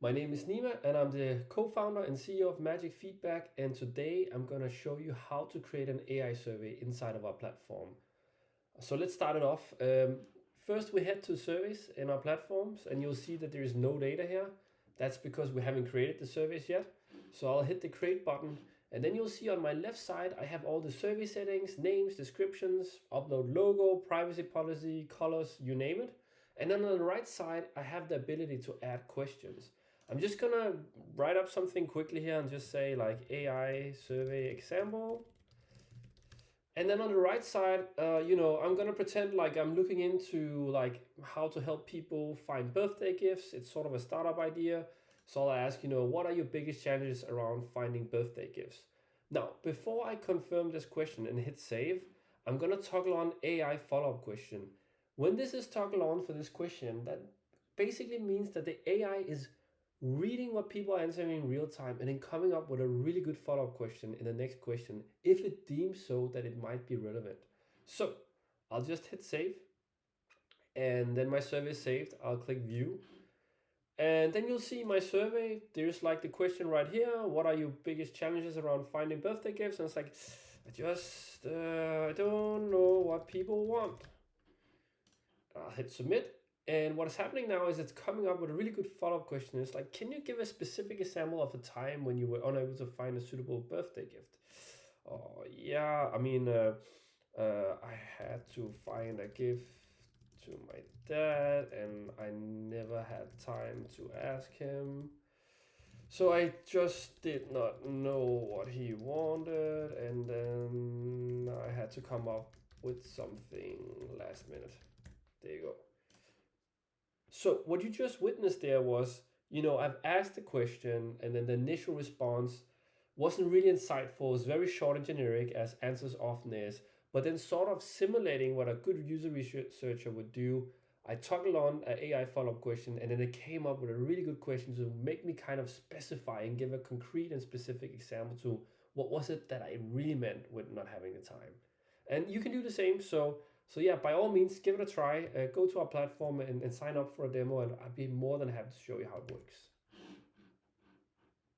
My name is Nima and I'm the co-founder and CEO of Magic Feedback, and today I'm going to show you how to create an AI survey inside of our platform. So let's start it off. First we head to surveys in our platforms and you'll see that there is no data here. That's because we haven't created the surveys yet. So I'll hit the create button and then you'll see on my left side I have all the survey settings, names, descriptions, upload logo, privacy policy, colors, you name it. And then on the right side I have the ability to add questions. I'm just gonna write up something quickly here and just say like AI survey example. And then on the right side, I'm gonna pretend like I'm looking into like how to help people find birthday gifts. It's sort of a startup idea. So I'll ask, what are your biggest challenges around finding birthday gifts? Now, before I confirm this question and hit save, I'm gonna toggle on AI follow-up question. When this is toggled on for this question, that basically means that the AI is reading what people are answering in real time and then coming up with a really good follow-up question in the next question if it deems so that it might be relevant. So I'll just hit save and then my survey is saved. I'll click view and then you'll see my survey. There's like the question right here. What are your biggest challenges around finding birthday gifts? And it's like, I don't know what people want. I'll hit submit. And what is happening now is it's coming up with a really good follow-up question. It's like, can you give a specific example of a time when you were unable to find a suitable birthday gift? Oh, yeah, I had to find a gift to my dad and I never had time to ask him. So I just did not know what he wanted and then I had to come up with something last minute. There you go. So what you just witnessed there was, I've asked the question and then the initial response wasn't really insightful. It was very short and generic, as answers often is, but then sort of simulating what a good user researcher would do. I toggled on an AI follow-up question and then it came up with a really good question to make me kind of specify and give a concrete and specific example to what was it that I really meant with not having the time. And you can do the same. So yeah, by all means, give it a try. Go to our platform and sign up for a demo, and I'd be more than happy to show you how it works.